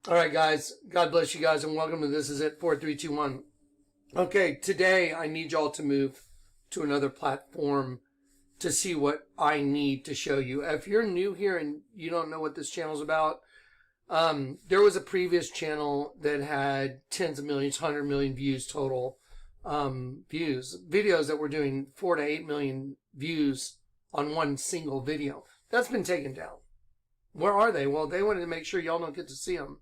All right, guys. God bless you guys, and welcome to This Is It 4321. Okay, today I need y'all to move to another platform to see what I need to show you. If you're new here and you don't know what this channel is about, there was a previous channel that had tens of millions, 100 million views total, videos that were doing 4 to 8 million views on one single video. That's been taken down. Where are they? Well, they wanted to make sure y'all don't get to see them.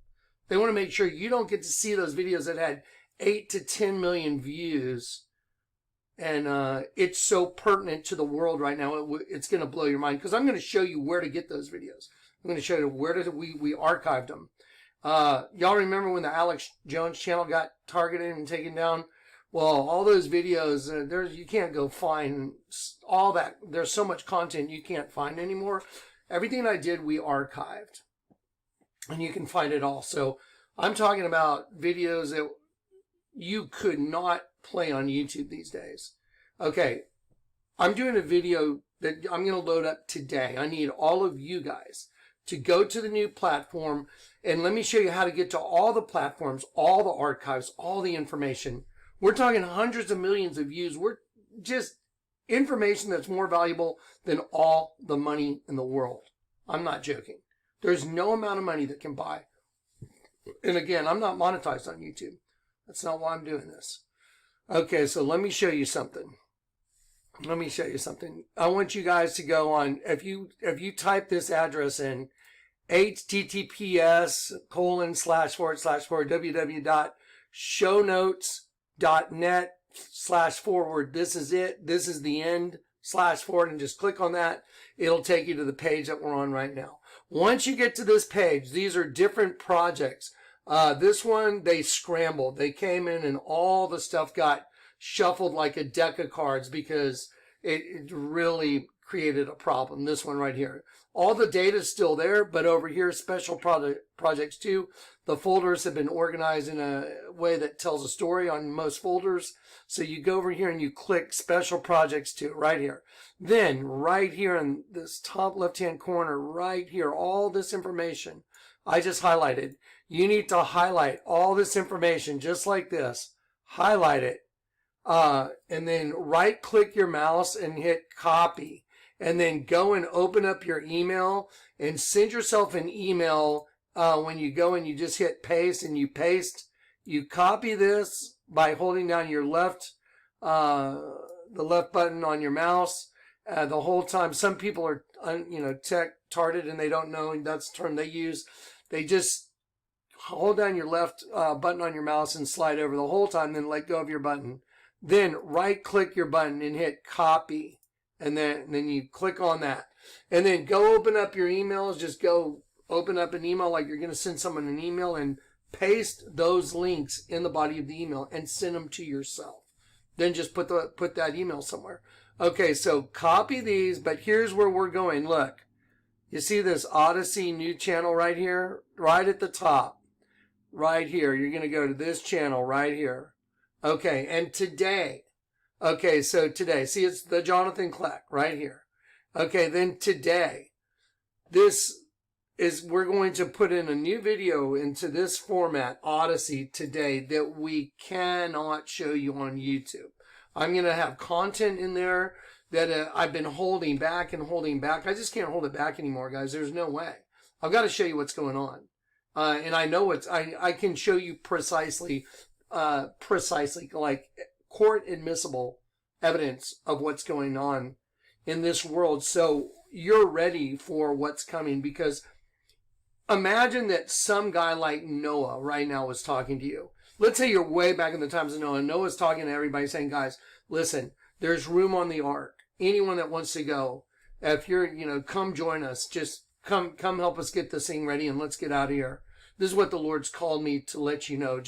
They want to make sure you don't get to see those videos that had 8 to 10 million views. And it's so pertinent to the world right now. It's going to blow your mind, because I'm going to show you where to get those videos. I'm going to show you where we archived them. Y'all remember when the Alex Jones channel got targeted and taken down? Well, all those videos, you can't go find all that. There's so much content you can't find anymore. Everything I did, we archived. And you can find it all. So I'm talking about videos that you could not play on YouTube these days. Okay, I'm doing a video that I'm going to load up today. I need all of you guys to go to the new platform, and let me show you how to get to all the platforms, all the archives, all the information. We're talking hundreds of millions of views. We're just information that's more valuable than all the money in the world. I'm not joking. There's no amount of money that can buy. And again, I'm not monetized on YouTube. That's not why I'm doing this. Okay, so let me show you something. Let me show you something. I want you guys to go on, if you type this address in, https://www.shownotes.net/forward. This is it. This is the end /forward, and just click on that. It'll take you to the page that we're on right now. Once you get to this page, these are different projects. This one, they scrambled. They came in and all the stuff got shuffled like a deck of cards because it really created a problem. This one right here. All the data is still there, but over here, special projects too. The folders have been organized in a way that tells a story on most folders. So you go over here and you click special projects too, right here. Then right here in this top left-hand corner, right here, all this information I just highlighted. You need to highlight all this information just like this. Highlight it. And then right-click your mouse and hit copy. And then go and open up your email and send yourself an email when you go and you just hit paste and you paste. You copy this by holding down your left, the left button on your mouse the whole time. Some people are, tech-tarded and they don't know, and that's the term they use. They just hold down your left button on your mouse and slide over the whole time, then let go of your button. Then right-click your button and hit copy. And then you click on that. And then go open up your emails. Just go open up an email like you're going to send someone an email and paste those links in the body of the email and send them to yourself. Then just put that email somewhere. Okay, so copy these, but here's where we're going. Look, you see this ODYSEE new channel right here? Right at the top. Right here. You're going to go to this channel right here. Okay, and today. Okay, so today, see, it's the Jonathan Kleck right here. Okay, then today, we're going to put in a new video into this format, ODYSEE, today, that we cannot show you on YouTube. I'm going to have content in there that I've been holding back and holding back. I just can't hold it back anymore, guys. There's no way. I've got to show you what's going on. And I know I can show you precisely like court admissible evidence of what's going on in this world, so you're ready for what's coming. Because imagine that some guy like Noah right now was talking to you. Let's say you're way back in the times of Noah. Noah's talking to everybody saying, guys, listen, there's room on the ark. Anyone that wants to go, if you're, come join us. Just come help us get this thing ready and let's get out of here. This is what the Lord's called me to let you know.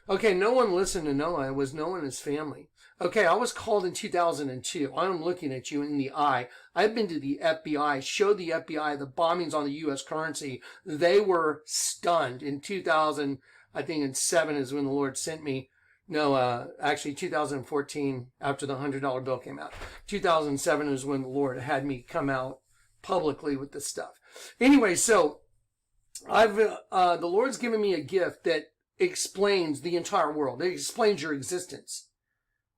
Okay, no one listened to Noah. It was Noah and his family. Okay, I was called in 2002. I'm looking at you in the eye. I've been to the FBI, showed the FBI the bombings on the U.S. currency. They were stunned. In 2000, I think in 7 is when the Lord sent me. No, actually 2014, after the $100 bill came out. 2007 is when the Lord had me come out publicly with this stuff. Anyway, so the Lord's given me a gift that explains the entire world. It explains your existence.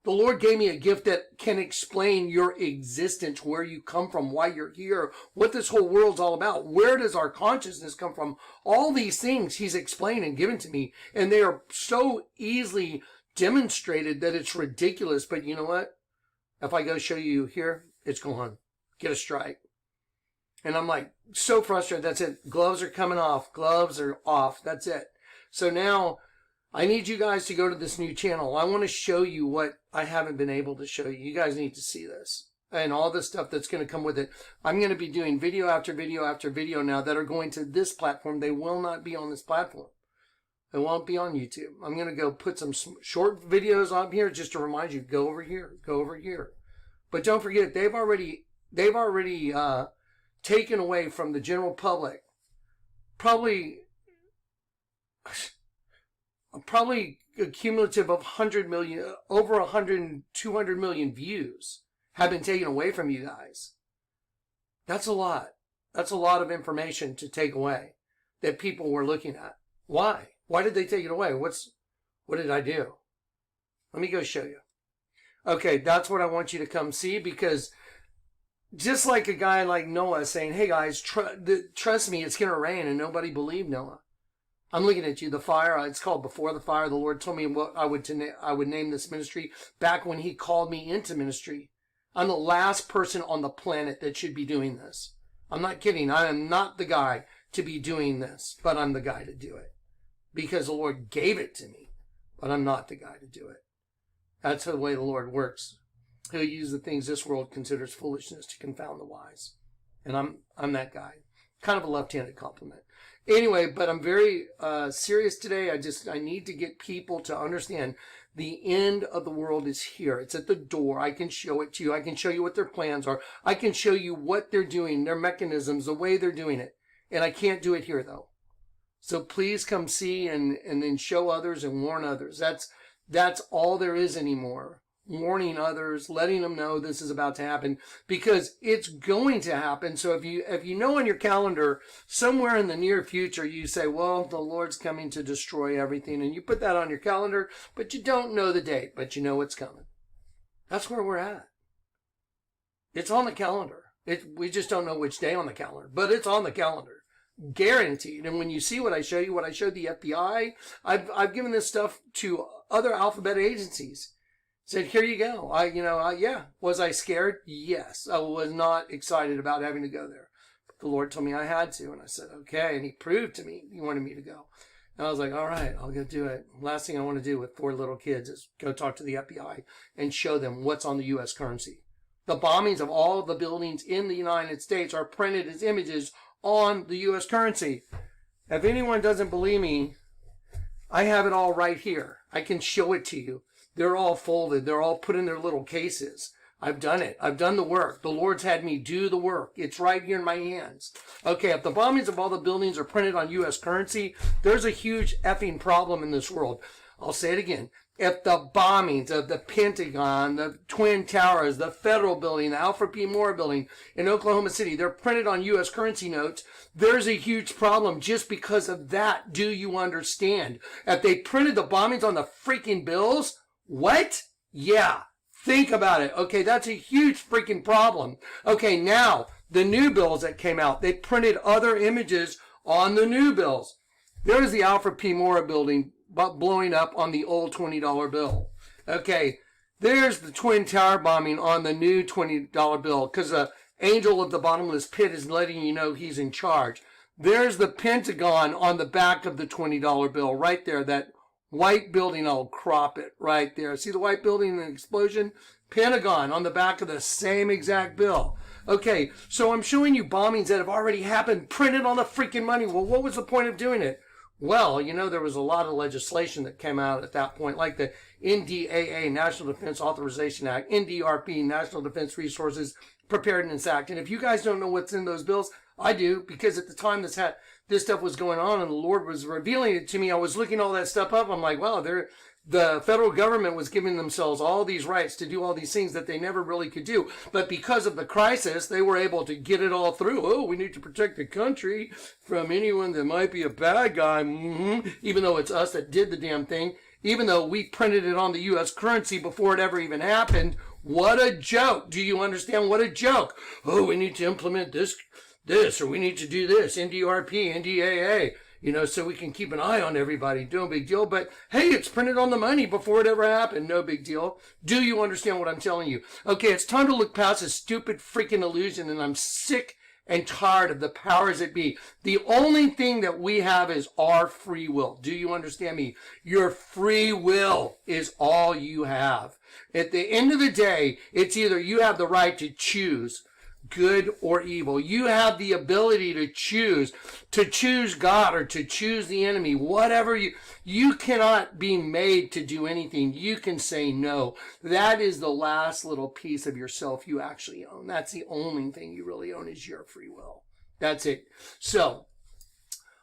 The Lord gave me a gift that can explain your existence, where you come from, why you're here, what this whole world's all about. Where does our consciousness come from? All these things He's explained and given to me, and they are so easily demonstrated that it's ridiculous. But you know what? If I go show you here, it's gone. Get a strike. And I'm like, so frustrated. That's it. Gloves are coming off. Gloves are off. That's it. So now I need you guys to go to this new channel. I want to show you what I haven't been able to show you. You guys need to see this and all the stuff that's going to come with it. I'm going to be doing video after video after video now that are going to this platform. They will not be on this platform. It won't be on YouTube. I'm going to go put some short videos on here just to remind you, go over here, go over here. But don't forget, they've already taken away from the general public probably a cumulative of 100 million, over 100, 200 million views have been taken away from you guys. That's a lot. That's a lot of information to take away that people were looking at. Why? Why did they take it away? What did I do? Let me go show you. Okay, that's what I want you to come see, because just like a guy like Noah saying, hey guys, trust me, it's going to rain, and nobody believed Noah. I'm looking at you. The fire, it's called Before the Fire. The Lord told me what I would name this ministry back when He called me into ministry. I'm the last person on the planet that should be doing this. I'm not kidding. I am not the guy to be doing this, but I'm the guy to do it because the Lord gave it to me, but I'm not the guy to do it. That's the way the Lord works. He'll use the things this world considers foolishness to confound the wise. And I'm that guy. Kind of a left-handed compliment. Anyway, but I'm very serious today. I need to get people to understand the end of the world is here. It's at the door. I can show it to you. I can show you what their plans are. I can show you what they're doing, their mechanisms, the way they're doing it. And I can't do it here, though. So please come see and then show others and warn others. That's all there is anymore. Warning others, letting them know this is about to happen, because it's going to happen. So if you know on your calendar somewhere in the near future, you say, well, the Lord's coming to destroy everything, and you put that on your calendar, but you don't know the date, but you know it's coming. That's where we're at. It's on the calendar. We just don't know which day on the calendar, but it's on the calendar. Guaranteed. And when you see what I show you, what I showed the FBI, I've given this stuff to other alphabet agencies. Said, here you go. Yeah. Was I scared? Yes. I was not excited about having to go there. But the Lord told me I had to. And I said, okay. And He proved to me He wanted me to go. And I was like, all right, I'll go do it. Last thing I want to do with 4 little kids is go talk to the FBI and show them what's on the U.S. currency. The bombings of all the buildings in the United States are printed as images on the U.S. currency. If anyone doesn't believe me, I have it all right here. I can show it to you. They're all folded. They're all put in their little cases. I've done it. I've done the work. The Lord's had me do the work. It's right here in my hands. Okay, if the bombings of all the buildings are printed on U.S. currency, there's a huge effing problem in this world. I'll say it again. If the bombings of the Pentagon, the Twin Towers, the Federal Building, the Alfred P. Moore Building in Oklahoma City, they're printed on U.S. currency notes, there's a huge problem just because of that. Do you understand? If they printed the bombings on the freaking bills, what? Yeah. Think about it. Okay, that's a huge freaking problem. Okay, now, the new bills that came out, they printed other images on the new bills. There's the Alfred P. Moore Building blowing up on the old $20 bill. Okay, there's the Twin Tower bombing on the new $20 bill, because the angel of the bottomless pit is letting you know he's in charge. There's the Pentagon on the back of the $20 bill, right there, that white building. I'll crop it right there. See the white building and the explosion? Pentagon on the back of the same exact bill. Okay, so I'm showing you bombings that have already happened, printed on the freaking money. Well, what was the point of doing it? Well, there was a lot of legislation that came out at that point, like the NDAA, National Defense Authorization Act, NDRP, National Defense Resources Preparedness Act. And if you guys don't know what's in those bills, I do, because at the time this stuff was going on and the Lord was revealing it to me, I was looking all that stuff up. I'm like, wow, the federal government was giving themselves all these rights to do all these things that they never really could do. But because of the crisis, they were able to get it all through. Oh, we need to protect the country from anyone that might be a bad guy. Even though it's us that did the damn thing. Even though we printed it on the U.S. currency before it ever even happened. What a joke. Do you understand? What a joke. Oh, we need to implement this, or we need to do this, NDRP, NDAA, you know, so we can keep an eye on everybody. No big deal. But, hey, it's printed on the money before it ever happened. No big deal. Do you understand what I'm telling you? Okay, it's time to look past this stupid freaking illusion, and I'm sick and tired of the powers that be. The only thing that we have is our free will. Do you understand me? Your free will is all you have. At the end of the day, it's either you have the right to choose good or evil. You have the ability to choose God or to choose the enemy. Whatever you cannot be made to do anything. You can say no. That is the last little piece of yourself you actually own. That's the only thing you really own is your free will. That's it. So,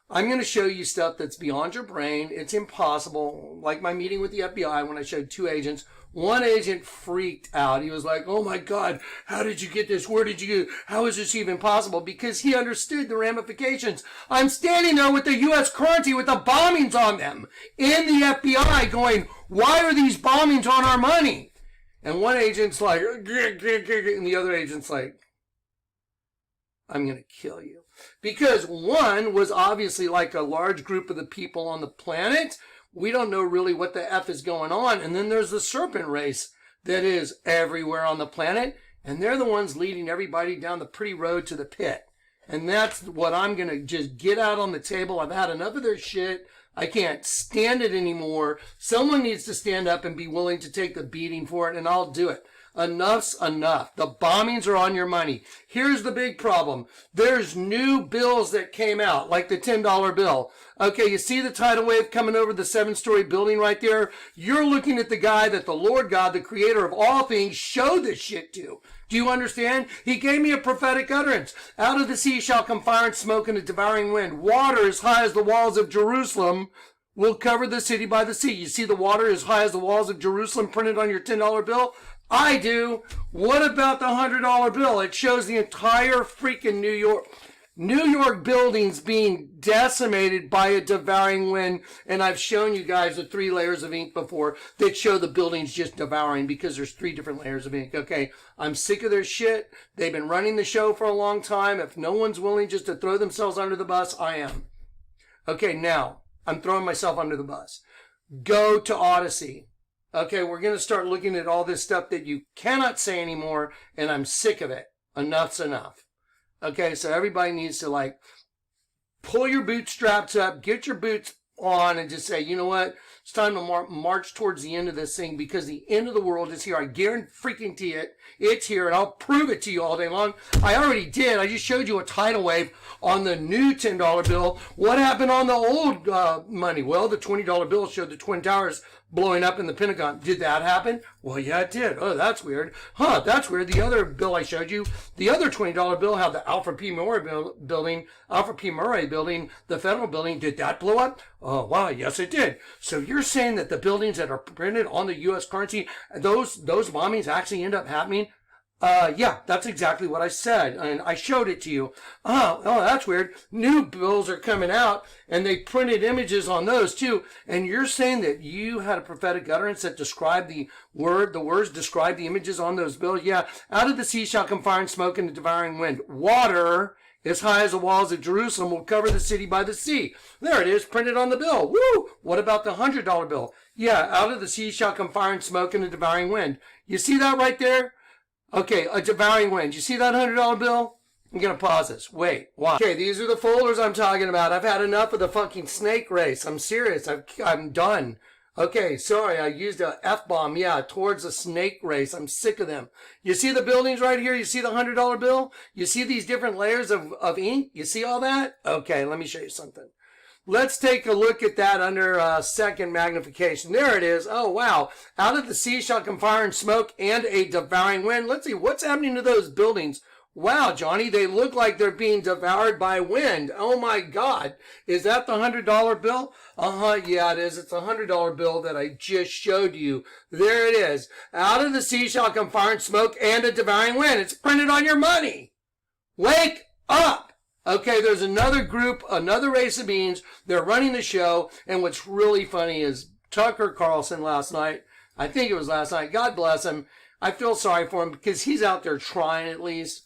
I'm going to show you stuff that's beyond your brain. It's impossible. Like my meeting with the FBI when I showed 2 agents. One agent freaked out. He was like, oh my God, how did you get this? Where did you get it? How is this even possible? Because he understood the ramifications. I'm standing there with the U.S. currency with the bombings on them in the FBI going, why are these bombings on our money? And one agent's like, and the other agent's like, I'm going to kill you. Because one was obviously like a large group of the people on the planet. We don't know really what the F is going on. And then there's the Serpent Race that is everywhere on the planet. And they're the ones leading everybody down the pretty road to the pit. And that's what I'm going to just get out on the table. I've had enough of their shit. I can't stand it anymore. Someone needs to stand up and be willing to take the beating for it, and I'll do it. Enough's enough. The bombings are on your money. Here's the big problem. There's new bills that came out, like the $10 bill. Okay, you see the tidal wave coming over the 7-story building right there? You're looking at the guy that the Lord God, the creator of all things, showed this shit to. Do you understand? He gave me a prophetic utterance. Out of the sea shall come fire and smoke and a devouring wind. Water as high as the walls of Jerusalem will cover the city by the sea. You see the water as high as the walls of Jerusalem printed on your $10 bill? I do. What about the $100 bill? It shows the entire freaking New York buildings being decimated by a devouring wind. And I've shown you guys the 3 layers of ink before that show the buildings just devouring because there's 3 different layers of ink. Okay, I'm sick of their shit. They've been running the show for a long time. If no one's willing just to throw themselves under the bus, I am. Okay, now I'm throwing myself under the bus. Go to ODYSEE. Okay, we're going to start looking at all this stuff that you cannot say anymore, and I'm sick of it. Enough's enough. Okay, so everybody needs to, like, pull your bootstraps up, get your boots on, and just say, you know what? It's time to march towards the end of this thing because the end of the world is here. I guarantee it. It's here, and I'll prove it to you all day long. I already did. I just showed you a tidal wave on the new $10 bill. What happened on the old money? Well, the $20 bill showed the Twin Towers blowing up in the Pentagon. Did that happen? Well, yeah, it did. Oh, that's weird. Huh, that's weird. The other bill I showed you, the other $20 bill had the Alfred P. Murray building, the federal building. Did that blow up? Oh, wow, yes, it did. So you're saying that the buildings that are printed on the U.S. currency, those bombings actually end up happening? Yeah, that's exactly what I said, and I showed it to you. Oh, that's weird. New bills are coming out, and they printed images on those too. And you're saying that you had a prophetic utterance that described the words described the images on those bills? Yeah. Out of the sea shall come fire and smoke and a devouring wind. Water as high as the walls of Jerusalem will cover the city by the sea. There it is, printed on the bill. Woo! What about the $100 bill? Yeah, out of the sea shall come fire and smoke and a devouring wind. You see that right there? Okay, a devouring wind. You see that $100 bill? I'm going to pause this. Wait, watch. Okay, these are the folders I'm talking about. I've had enough of the fucking snake race. I'm serious. I'm done. Okay, sorry, I used a F-bomb, yeah, towards the snake race. I'm sick of them. You see the buildings right here? You see the $100 bill? You see these different layers of ink? You see all that? Okay, let me show you something. Let's take a look at that under second magnification. There it is. Oh, wow. Out of the sea shall come fire and smoke and a devouring wind. Let's see, what's happening to those buildings Wow, Johnny, they look like they're being devoured by wind. Oh my God. Is that the $100 bill? Yeah, it is. It's a $100 bill that I just showed you. There it is. Out of the sea shall come fire and smoke and a devouring wind. It's printed on your money. Wake up. Okay, there's another group, another race of beings. They're running the show. And what's really funny is Tucker Carlson last night, I think it was last night, God bless him. I feel sorry for him because he's out there trying at least.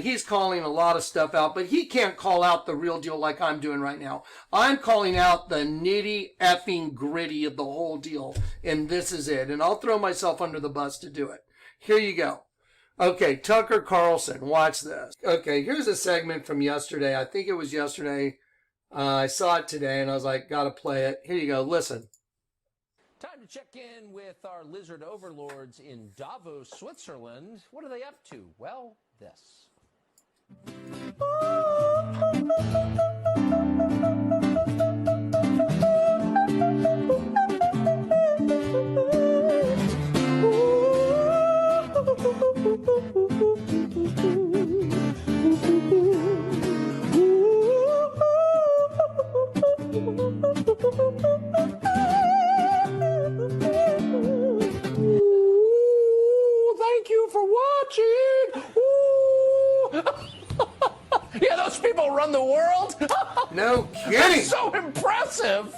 He's calling a lot of stuff out, but he can't call out the real deal like I'm doing right now. I'm calling out the nitty effing gritty of the whole deal, and this is it. And I'll throw myself under the bus to do it. Here you go. Okay, Tucker Carlson, watch this. Okay, here's a segment from yesterday. I think it was yesterday. I saw it today, and I was like, gotta play it. Here you go, listen. Time to check in with our lizard overlords in Davos, Switzerland. What are they up to? Well, this. Thank you for watching. Yeah, those people run the world. No kidding. That's so impressive.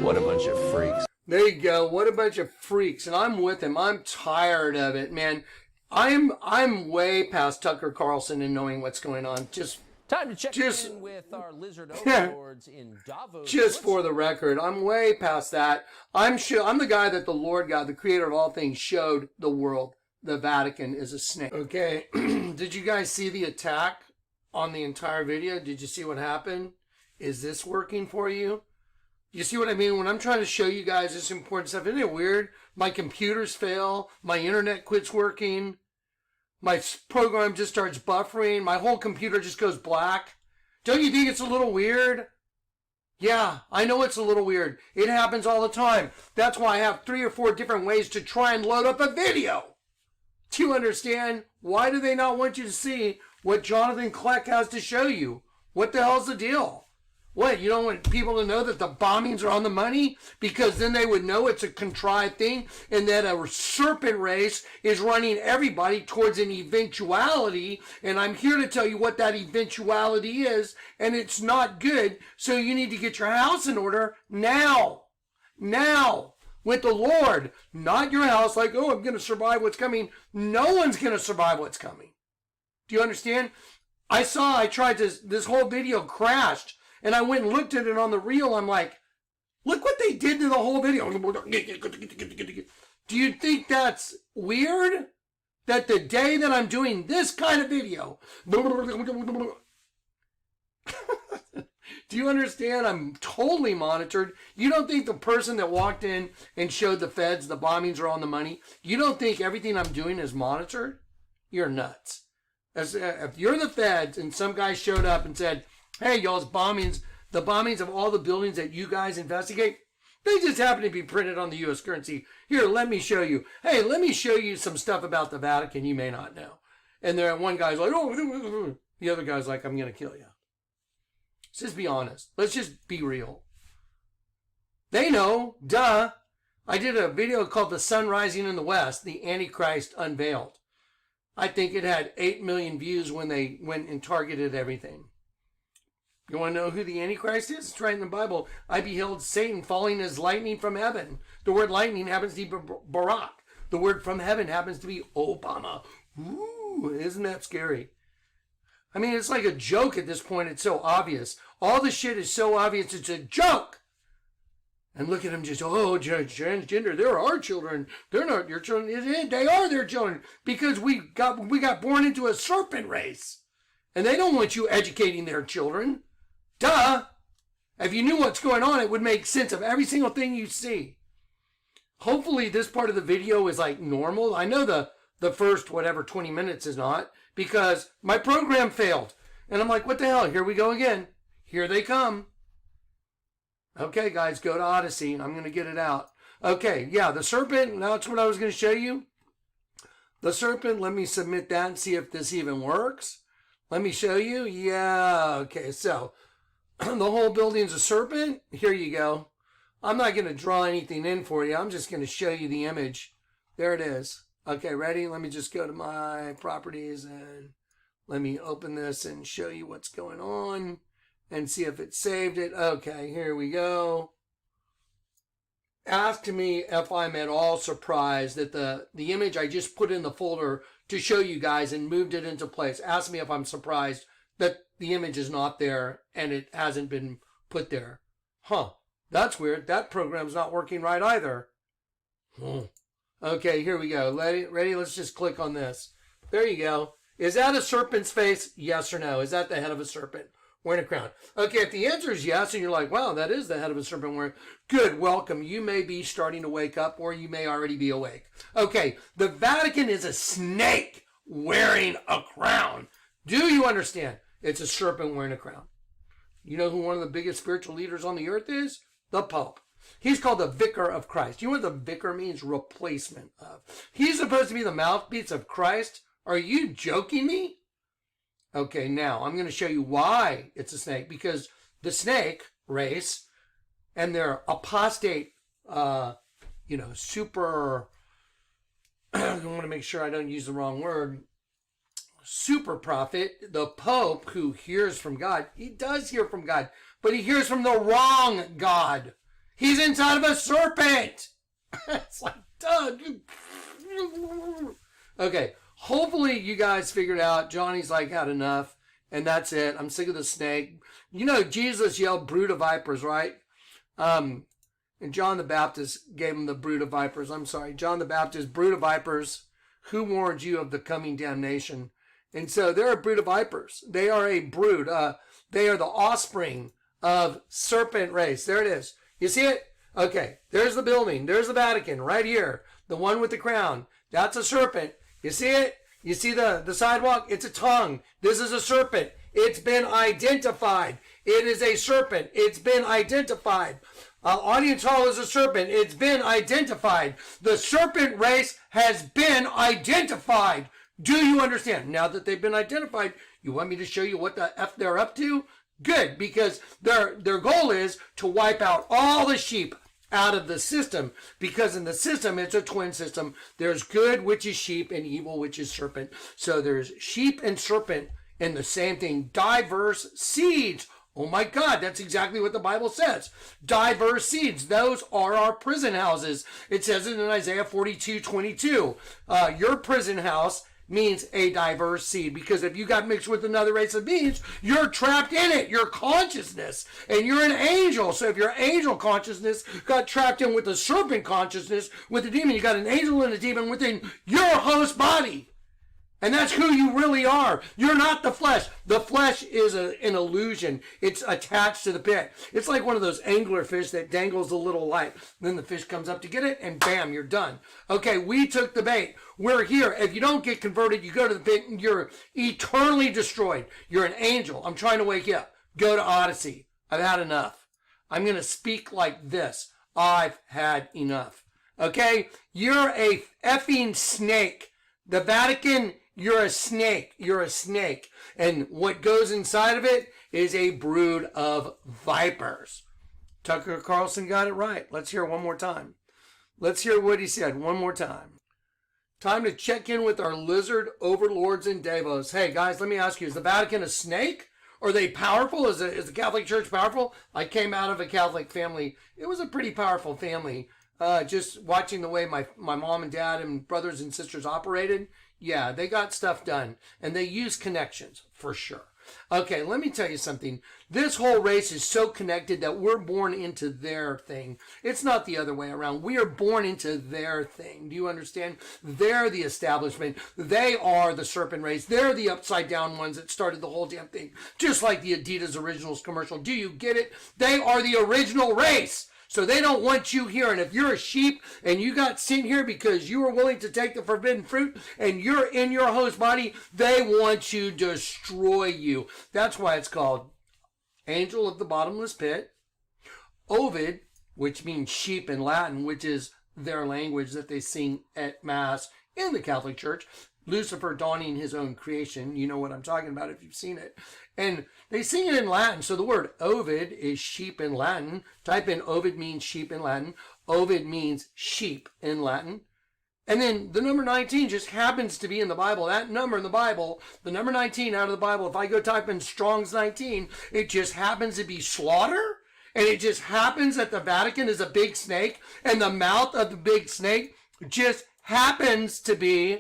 What a bunch of freaks. There you go. What a bunch of freaks. And I'm with him. I'm tired of it, man. I'm way past Tucker Carlson and knowing what's going on. Time to check in with our lizard overlords in Davos. Just for the record, I'm way past that. I'm the guy that the Lord God, the creator of all things, showed the world the Vatican is a snake. Okay, did you guys see the attack on the entire video? Did you see what happened? Is this working for you? You see what I mean? When I'm trying to show you guys this important stuff, isn't it weird? My computers fail. My internet quits working. My program just starts buffering. My whole computer just goes black. Don't you think it's a little weird? Yeah, I know it's a little weird. It happens all the time. That's why I have 3 or 4 different ways to try and load up a video. Do you understand? Why do they not want you to see what Jonathan Kleck has to show you? What the hell's the deal? What, you don't want people to know that the bombings are on the money? Because then they would know it's a contrived thing and that a serpent race is running everybody towards an eventuality. And I'm here to tell you what that eventuality is, and it's not good. So you need to get your house in order now. Now. With the Lord. Not your house like, oh, I'm going to survive what's coming. No one's going to survive what's coming. Do you understand? I tried this whole video crashed. And I went and looked at it on the reel. I'm like, look what they did to the whole video. Do you think that's weird? That the day that I'm doing this kind of video, do you understand? I'm totally monitored. You don't think the person that walked in and showed the feds the bombings are on the money, you don't think everything I'm doing is monitored? You're nuts. If you're the feds and some guy showed up and said, hey, y'all's bombings, the bombings of all the buildings that you guys investigate, they just happen to be printed on the U.S. currency. Here, let me show you. Hey, let me show you some stuff about the Vatican you may not know. And there, one guy's like, oh, the other guy's like, I'm going to kill you. Let's just be honest. Let's just be real. They know, duh. I did a video called The Sun Rising in the West, the Antichrist Unveiled. I think it had 8 million views when they went and targeted everything. You want to know who the Antichrist is? It's right in the Bible. I beheld Satan falling as lightning from heaven. The word lightning happens to be Barack. The word from heaven happens to be Obama. Ooh, isn't that scary? I mean, it's like a joke at this point. It's so obvious. All the shit is so obvious, it's a joke. And look at them just, oh, transgender, they're our children. They're not your children. They are their children because we got born into a serpent race. And they don't want you educating their children. Duh! If you knew what's going on, it would make sense of every single thing you see. Hopefully this part of the video is like normal. I know the first, 20 minutes is not, because my program failed. And I'm like, what the hell? Here we go again. Here they come. Okay, guys, go to ODYSEE, and I'm going to get it out. Okay, yeah, the serpent, that's what I was going to show you. The serpent, let me submit that and see if this even works. Let me show you. Yeah, okay, so the whole building's a serpent. Here you go. I'm not going to draw anything in for you. I'm just going to show you the image. There it is. Okay, ready? Let me just go to my properties and let me open this and show you what's going on and see if it saved it. Okay, here we go. Ask me if I'm at all surprised that the image I just put in the folder to show you guys and moved it into place. Ask me if I'm surprised that the image is not there and it hasn't been put there. Huh, that's weird. That program's not working right either. Okay, here we go. Ready? Let's just click on this. There you go. Is that a serpent's face? Yes or no? Is that the head of a serpent wearing a crown? Okay, if the answer is yes, and you're like, wow, that is the head of a serpent wearing, good, welcome. You may be starting to wake up, or you may already be awake. Okay, the Vatican is a snake wearing a crown. Do you understand? It's a serpent wearing a crown. You know who one of the biggest spiritual leaders on the earth is? The Pope. He's called the Vicar of Christ. You know what the vicar means? Replacement of. He's supposed to be the mouthpiece of Christ. Are you joking me? Okay, now I'm going to show you why it's a snake. Because the snake race and their apostate, super, I want to make sure I don't use the wrong word, super prophet, the Pope, who hears from God. He does hear from God, but he hears from the wrong God. He's inside of a serpent. It's like, duh. Okay, hopefully you guys figured out. Johnny's like, had enough, and that's it. I'm sick of the snake. You know, Jesus yelled brood of vipers, right? And John the Baptist gave him the brood of vipers. I'm sorry, John the Baptist, brood of vipers, who warned you of the coming damnation? And so they're a brood of vipers. They are a brood. They are the offspring of Serpent Race. There it is. You see it? Okay, there's the building. There's the Vatican right here. The one with the crown. That's a serpent. You see it? You see the sidewalk? It's a tongue. This is a serpent. It's been identified. It is a serpent. It's been identified. Audience hall is a serpent. It's been identified. The serpent race has been identified. Do you understand? Now that they've been identified, you want me to show you what the F they're up to? Good, because their goal is to wipe out all the sheep out of the system, because in the system, it's a twin system. There's good, which is sheep, and evil, which is serpent. So there's sheep and serpent in the same thing. Diverse seeds. Oh my God, that's exactly what the Bible says. Diverse seeds. Those are our prison houses. It says it in Isaiah 42:22. Your prison house means a diverse seed, because if you got mixed with another race of beings, you're trapped in it, your consciousness, and you're an angel. So if your angel consciousness got trapped in with the serpent consciousness with the demon, you got an angel and a demon within your host body. And that's who you really are. You're not the flesh. The flesh is an illusion. It's attached to the pit. It's like one of those angler fish that dangles the little light. Then the fish comes up to get it, and bam, you're done. Okay, we took the bait. We're here. If you don't get converted, you go to the pit, and you're eternally destroyed. You're an angel. I'm trying to wake you up. Go to ODYSEE. I've had enough. I'm going to speak like this. I've had enough. Okay? You're a effing snake. The Vatican, you're a snake. You're a snake. And what goes inside of it is a brood of vipers. Tucker Carlson got it right. Let's hear it one more time. Let's hear what he said one more time. Time to check in with our lizard overlords in Davos. Hey, guys, let me ask you, is the Vatican a snake? Are they powerful? Is the Catholic Church powerful? I came out of a Catholic family. It was a pretty powerful family. Just watching the way my mom and dad and brothers and sisters operated, yeah, they got stuff done. And they use connections, for sure. Okay, let me tell you something. This whole race is so connected that we're born into their thing. It's not the other way around. We are born into their thing. Do you understand? They're the establishment. They are the serpent race. They're the upside down ones that started the whole damn thing. Just like the Adidas Originals commercial. Do you get it? They are the original race. So they don't want you here. And if you're a sheep and you got sent here because you were willing to take the forbidden fruit and you're in your host body, they want to destroy you. That's why it's called Angel of the Bottomless Pit. Ovid, which means sheep in Latin, which is their language that they sing at Mass in the Catholic Church. Lucifer donning his own creation. You know what I'm talking about if you've seen it. And they sing it in Latin. So the word Ovid is sheep in Latin. Type in Ovid means sheep in Latin. Ovid means sheep in Latin. And then the number 19 just happens to be in the Bible. That number in the Bible, the number 19 out of the Bible, if I go type in Strong's 19, it just happens to be slaughter. And it just happens that the Vatican is a big snake. And the mouth of the big snake just happens to be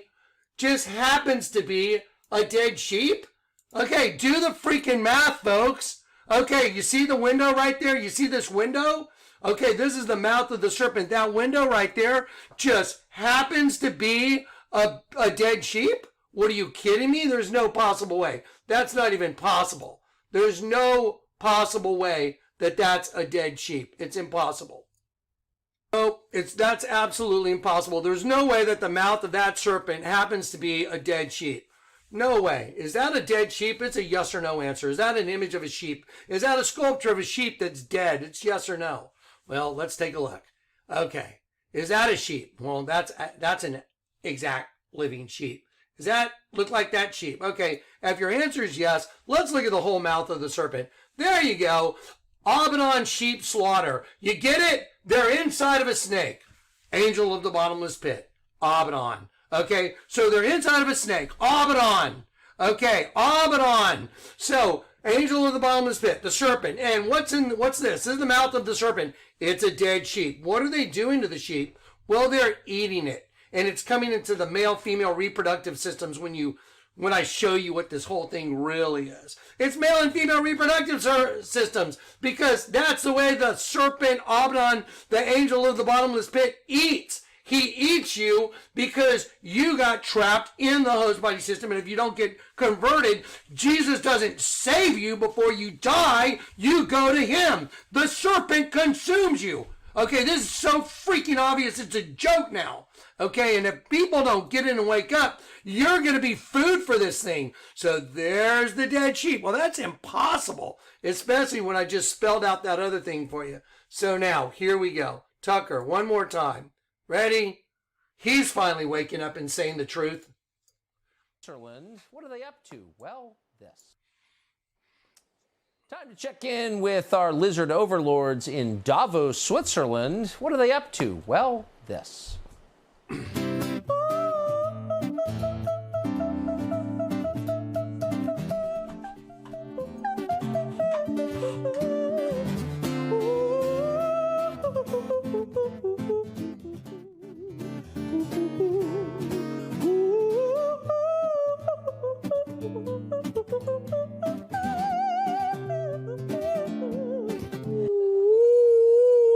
a dead sheep. Okay, do the freaking math, folks. Okay, you see the window right there? You see this window? Okay, this is the mouth of the serpent. That window right there just happens to be a dead sheep? What, are you kidding me? There's no possible way. That's not even possible. There's no possible way that that's a dead sheep. It's impossible. No, that's absolutely impossible. There's no way that the mouth of that serpent happens to be a dead sheep. No way. Is that a dead sheep? It's a yes or no answer. Is that an image of a sheep? Is that a sculpture of a sheep that's dead? It's yes or no. Well, let's take a look. Okay. Is that a sheep? Well, that's an exact living sheep. Does that look like that sheep? Okay. If your answer is yes, let's look at the whole mouth of the serpent. There you go. Abaddon sheep slaughter. You get it? They're inside of a snake. Angel of the bottomless pit. Abaddon. Okay, so they're inside of a snake. Abaddon. Okay, Abaddon. So, angel of the bottomless pit, the serpent. And what's this? This is the mouth of the serpent. It's a dead sheep. What are they doing to the sheep? Well, they're eating it. And it's coming into the male-female reproductive systems when I show you what this whole thing really is. It's male and female reproductive systems, because that's the way the serpent, Abaddon, the angel of the bottomless pit, eats. He eats you because you got trapped in the host body system. And if you don't get converted, Jesus doesn't save you before you die. You go to him. The serpent consumes you. Okay, this is so freaking obvious. It's a joke now. Okay, and if people don't get in and wake up, you're going to be food for this thing. So there's the dead sheep. Well, that's impossible, especially when I just spelled out that other thing for you. So now, here we go. Tucker, one more time. Ready? He's finally waking up and saying the truth. Switzerland, what are they up to? Well, this. Time to check in with our lizard overlords in Davos, Switzerland. What are they up to? Well, this.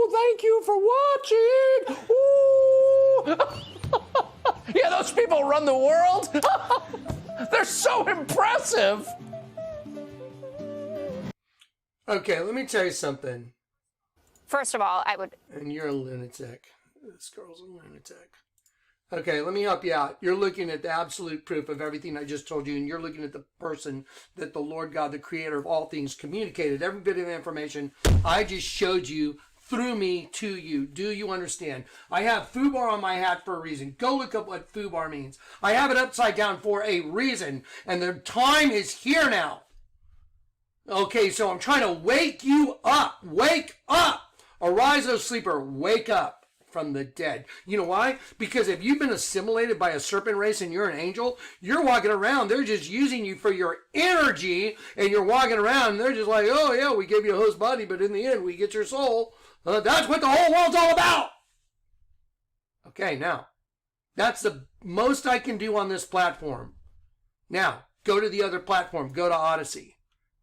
Thank you for watching. Yeah, those people run the world. They're so impressive. Okay, let me tell you something. First of all, I would... And you're a lunatic. This girl's a lunatic. Okay, let me help you out. You're looking at the absolute proof of everything I just told you, and you're looking at the person that the Lord God, the creator of all things, communicated every bit of information I just showed you through me to you. Do you understand? I have FUBAR on my hat for a reason. Go look up what FUBAR means. I have it upside down for a reason, and the time is here now. Okay, so I'm trying to wake you up. Wake up! Arise, O sleeper, wake up from the dead. You know why? Because if you've been assimilated by a serpent race and you're an angel, you're walking around, they're just using you for your energy, and you're walking around, and they're just like, oh yeah, we gave you a host body, but in the end, we get your soul. That's what the whole world's all about. Okay, now, that's the most I can do on this platform. Now, go to the other platform. Go to ODYSEE.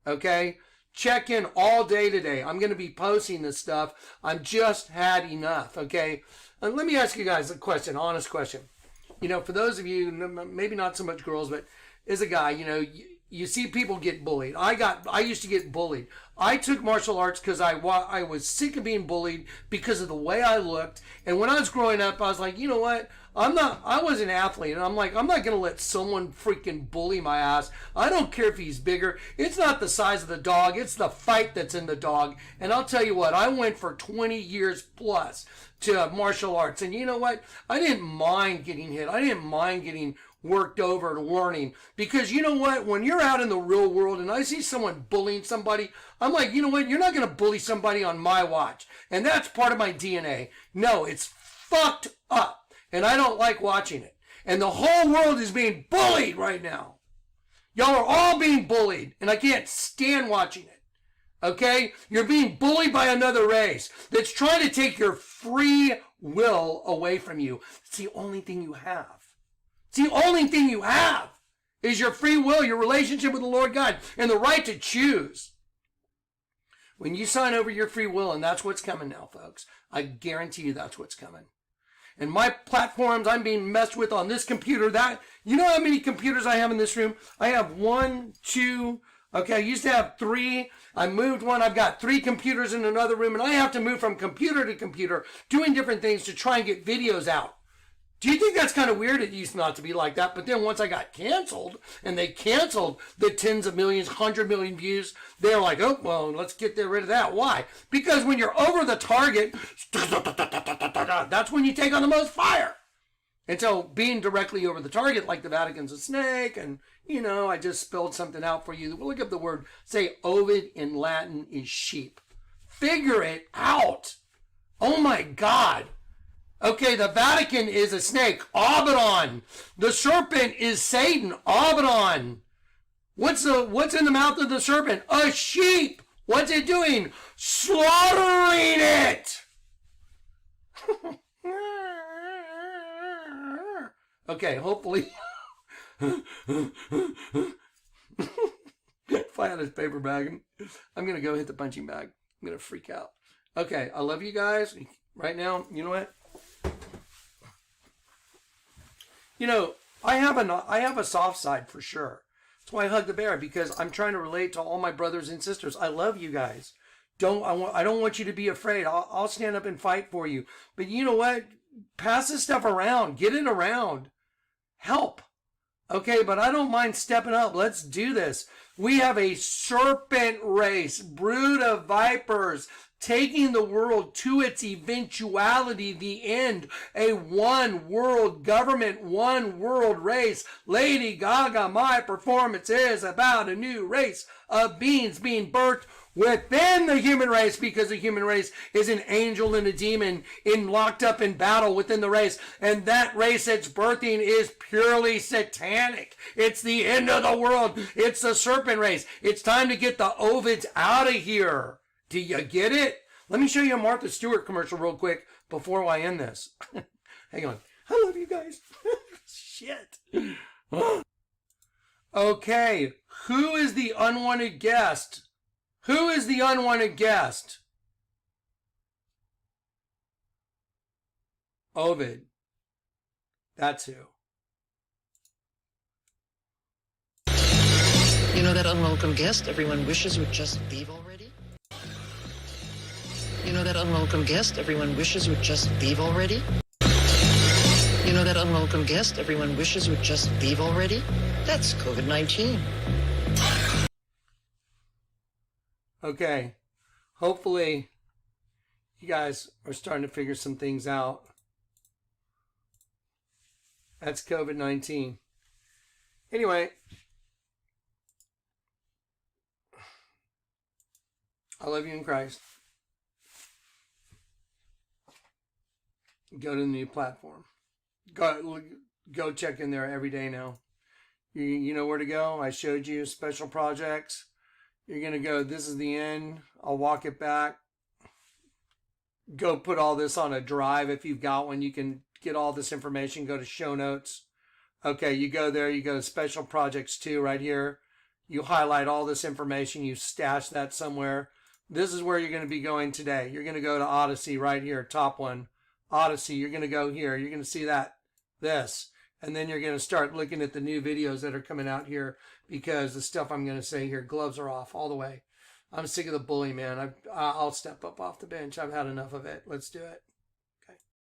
Okay? Check in all day today. I'm going to be posting this stuff. I've just had enough. Okay? And let me ask you guys a question, honest question. You know, for those of you, maybe not so much girls, but as a guy, you know, you see people get bullied. I used to get bullied. I took martial arts because I was sick of being bullied because of the way I looked. And when I was growing up, I was like, you know what? I was an athlete, and I'm like, I'm not going to let someone freaking bully my ass. I don't care if he's bigger. It's not the size of the dog. It's the fight that's in the dog. And I'll tell you what, I went for 20 years plus to martial arts. And you know what? I didn't mind getting hit. I didn't mind getting worked over and learning, because you know what, when you're out in the real world and I see someone bullying somebody, I'm like, you know what, you're not going to bully somebody on my watch. And that's part of my DNA. No, it's fucked up, and I don't like watching it. And the whole world is being bullied right now. Y'all are all being bullied, and I can't stand watching it. Okay? You're being bullied by another race that's trying to take your free will away from you. It's the only thing you have. It's the only thing you have is your free will, your relationship with the Lord God, and the right to choose. When you sign over your free will, and that's what's coming now, folks, I guarantee you that's what's coming. And my platforms, I'm being messed with on this computer, that, you know how many computers I have in this room? I have 1, 2, okay, I used to have 3. I moved one. I've got 3 computers in another room, and I have to move from computer to computer, doing different things to try and get videos out. Do you think that's kind of weird? It used not to be like that. But then once I got canceled, and they canceled the tens of millions, 100 million views, they're like, oh, well, let's get rid of that. Why? Because when you're over the target, that's when you take on the most fire. And so being directly over the target, like the Vatican's a snake, and, you know, I just spelled something out for you. Look up the word. Say Ovid in Latin is sheep. Figure it out. Oh, my God. Okay, the Vatican is a snake, Abaddon. The serpent is Satan, Abaddon. What's in the mouth of the serpent? A sheep. What's it doing? Slaughtering it. Okay, hopefully. If I had this paper bag, I'm going to go hit the punching bag. I'm going to freak out. Okay, I love you guys. Right now, you know what? You know, I have a soft side for sure. That's why I hug the bear, because I'm trying to relate to all my brothers and sisters. I love you guys. I don't want you to be afraid. I'll stand up and fight for you. But you know what? Pass this stuff around. Get it around. Help. Okay, but I don't mind stepping up. Let's do this. We have a serpent race, brood of vipers, taking the world to its eventuality, the end, a one world government, one world race. Lady Gaga, my performance is about a new race of beings being birthed within the human race, because the human race is an angel and a demon locked up in battle within the race. And that race it's birthing is purely satanic. It's the end of the world. It's the serpent race. It's time to get the Ovids out of here. Do you get it? Let me show you a Martha Stewart commercial real quick before I end this. Hang on. I love you guys. Shit. Okay. Who is the unwanted guest? Who is the unwanted guest? Ovid. That's who. You know that unwelcome guest everyone wishes would just leave already? You know that unwelcome guest everyone wishes would just leave already? You know that unwelcome guest everyone wishes would just leave already? That's COVID-19. Okay. Hopefully, you guys are starting to figure some things out. That's COVID-19. Anyway. I love you in Christ. Go to the new platform. Go check in there every day now. You know where to go. I showed you special projects. You're going to go, this is the end. I'll walk it back. Go put all this on a drive. If you've got one, you can get all this information. Go to show notes. Okay, you go there. You go to special projects 2 right here. You highlight all this information. You stash that somewhere. This is where you're going to be going today. You're going to go to ODYSEE right here, top one. ODYSEE, you're going to go here. You're going to see this. and then you're going to start looking at the new videos that are coming out here, because the stuff I'm going to say here, gloves are off all the way. I'm sick of the bully, man. I'll step up off the bench. I've had enough of it. Let's do it.